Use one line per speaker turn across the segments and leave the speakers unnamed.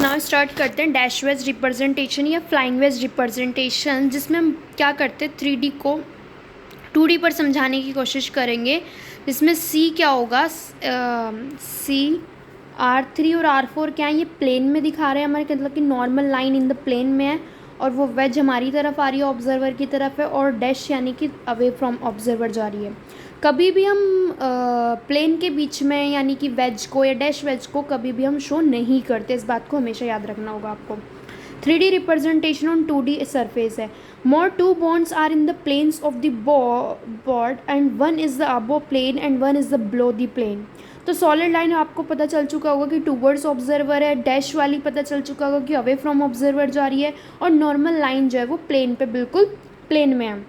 Now start करते हैं dash veg representation या फ्लाइंग वेज रिप्रेजेंटेशन, जिसमें हम क्या करते हैं 3D को 2D पर समझाने की कोशिश करेंगे। जिसमें C क्या होगा, C R3 और R4 क्या है, ये प्लेन में दिखा रहे हैं हमारे, मतलब कि normal line in the plane में है और वो वेज हमारी तरफ आ रही है, ऑब्जर्वर की तरफ है, और डैश यानी कि अवे फ्रॉम ऑब्जर्वर जा रही है। कभी भी हम प्लेन के बीच में यानी कि वेज को या डैश वेज को कभी भी हम शो नहीं करते, इस बात को हमेशा याद रखना होगा आपको। 3D representation on 2D surface है। More two bonds are in the planes of the board and one is the above plane and one is the below the plane. तो सॉलिड लाइन आपको पता चल चुका होगा कि टूवर्ड्स ऑब्जर्वर है, dash वाली पता चल चुका होगा कि अवे फ्रॉम ऑब्जर्वर जा रही है, और नॉर्मल लाइन जो है वो प्लेन पे बिल्कुल प्लेन में है।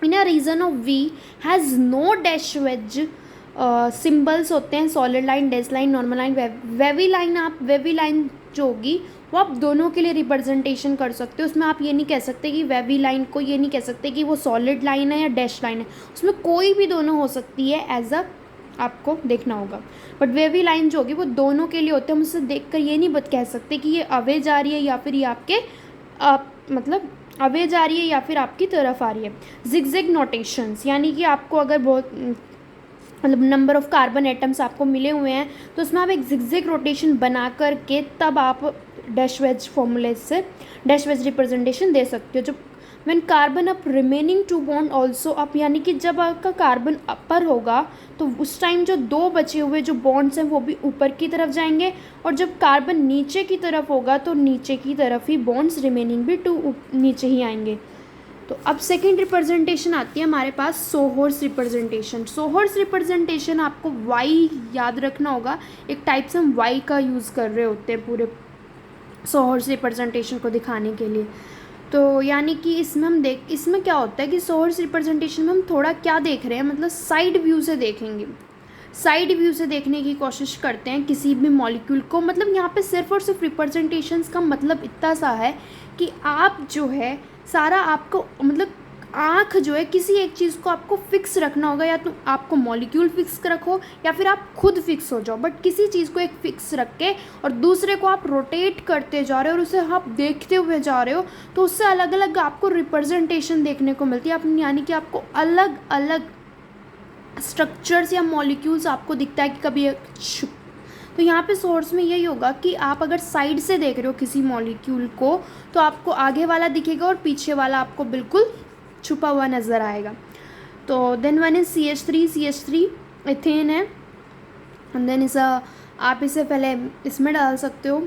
In a region of V has no dash wedge symbols होते हैं, solid line, dash line, normal line, wavy line. आप वेवी लाइन जो होगी वो आप दोनों के लिए रिप्रेजेंटेशन कर सकते हो। उसमें आप ये नहीं कह सकते कि वेवी लाइन को ये नहीं कह सकते कि वो सॉलिड लाइन है या डैश लाइन है, उसमें कोई भी दोनों हो सकती है, एज अ आपको देखना होगा। बट वेवी लाइन जो होगी वो दोनों के लिए होते हैं। हम उससे देख कर ये नहीं कह सकते कि ये अवे जा रही है या फिर ये आपके मतलब अवे जा रही है या फिर आपकी तरफ आ रही है। जिगजैग नोटेशंस यानी कि आपको अगर बहुत मतलब नंबर ऑफ़ कार्बन एटम्स आपको मिले हुए हैं तो उसमें आप एक जिगजैग रोटेशन बना करके तब आप डैश वेज फॉर्मूले से डैश वेज रिप्रेजेंटेशन दे सकते हो। जब when carbon up remaining to bond also up, यानी कि जब आपका कार्बन अपर होगा तो उस टाइम जो दो बचे हुए जो बॉन्ड्स हैं वो भी ऊपर की तरफ जाएंगे, और जब कार्बन नीचे की तरफ होगा तो नीचे की तरफ ही बॉन्ड्स रिमेनिंग भी नीचे ही आएंगे। तो अब सेकेंड रिप्रेजेंटेशन आती है हमारे पास सोहर्स रिप्रेजेंटेशन। सोहर्स रिप्रेजेंटेशन आपको वाई याद रखना होगा, एक टाइप से हम वाई का यूज़ कर रहे होते हैं पूरे सोहर्स रिप्रेजेंटेशन को दिखाने के लिए। तो यानी कि इसमें क्या होता है कि सोर्स रिप्रेजेंटेशन में हम थोड़ा क्या देख रहे हैं, मतलब साइड व्यू से देखेंगे, साइड व्यू से देखने की कोशिश करते हैं किसी भी मॉलिक्यूल को। मतलब यहाँ पे सिर्फ और सिर्फ रिप्रेजेंटेशंस का मतलब इतना सा है कि आप जो है सारा आपको मतलब आँख जो है किसी एक चीज़ को आपको फिक्स रखना होगा, या तो आपको मॉलिक्यूल फिक्स रखो या फिर आप खुद फिक्स हो जाओ, बट किसी चीज़ को एक फिक्स रख के और दूसरे को आप रोटेट करते जा रहे हो और उसे आप देखते हुए जा रहे हो, तो उससे अलग अलग आपको रिप्रेजेंटेशन देखने को मिलती है। यानी कि आपको अलग अलग स्ट्रक्चर्स या मॉलिक्यूल्स आपको दिखता है कि कभी तो यहाँ पे सोर्स में यही होगा कि आप अगर साइड से देख रहे हो किसी मॉलिक्यूल को तो आपको आगे वाला दिखेगा और पीछे वाला आपको बिल्कुल छुपा हुआ नज़र आएगा। तो then one is CH3 ethane है, एंड देन आप इसे पहले इसमें डाल सकते हो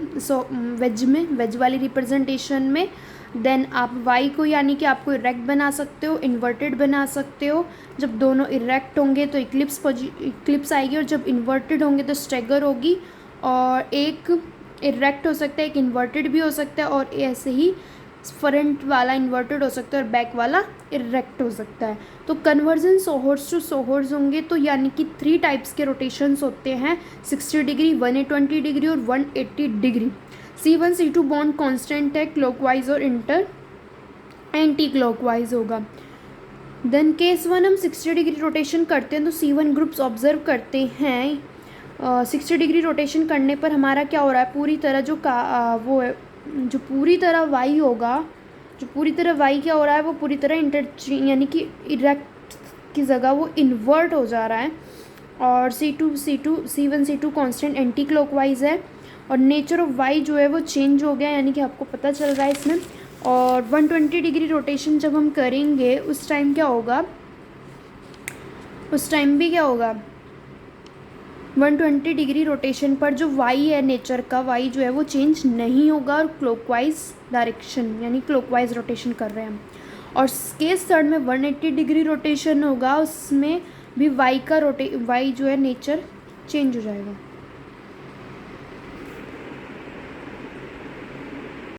वेज वाली रिप्रेजेंटेशन में। देन आप वाई को यानी कि आपको इरेक्ट बना सकते हो, इन्वर्टेड बना सकते हो। जब दोनों इरेक्ट होंगे तो इक्लिप्स आएगी, और जब इन्वर्टेड होंगे तो स्टैगर होगी, और एक इरेक्ट हो सकता है, एक इन्वर्टेड भी हो सकता है, और ऐसे ही फ्रंट वाला इन्वर्टेड हो सकता है और बैक वाला इरेक्ट हो सकता है। तो कन्वर्जन सोहर्स टू सोहर्स होंगे तो यानी कि 3 टाइप्स के रोटेशंस होते हैं, 60 डिग्री, 120 डिग्री और 180 degree. C1 C2 bond constant है, क्लॉकवाइज और एंटी क्लॉकवाइज होगा। देन केस 1 हम 60 डिग्री रोटेशन करते हैं तो C1 ग्रुप्स ऑब्जर्व करते हैं। 60 डिग्री रोटेशन करने पर हमारा क्या हो रहा है, पूरी तरह जो पूरी तरह वाई होगा, जो पूरी तरह वाई क्या हो रहा है, वो पूरी तरह यानी कि इरेक्ट की जगह वो इन्वर्ट हो जा रहा है। और C1 C2 constant anti clockwise है, और नेचर ऑफ वाई जो है वो चेंज हो गया, यानी कि आपको पता चल रहा है इसमें। और 120 डिग्री रोटेशन जब हम करेंगे उस टाइम क्या होगा, उस टाइम भी क्या होगा, 120 डिग्री रोटेशन पर जो वाई है नेचर का, वाई जो है वो चेंज नहीं होगा, और क्लॉकवाइज डायरेक्शन यानी क्लॉकवाइज रोटेशन कर रहे हैं। और केस थर्ड में 180 डिग्री रोटेशन होगा, उसमें भी वाई जो है नेचर चेंज हो जाएगा।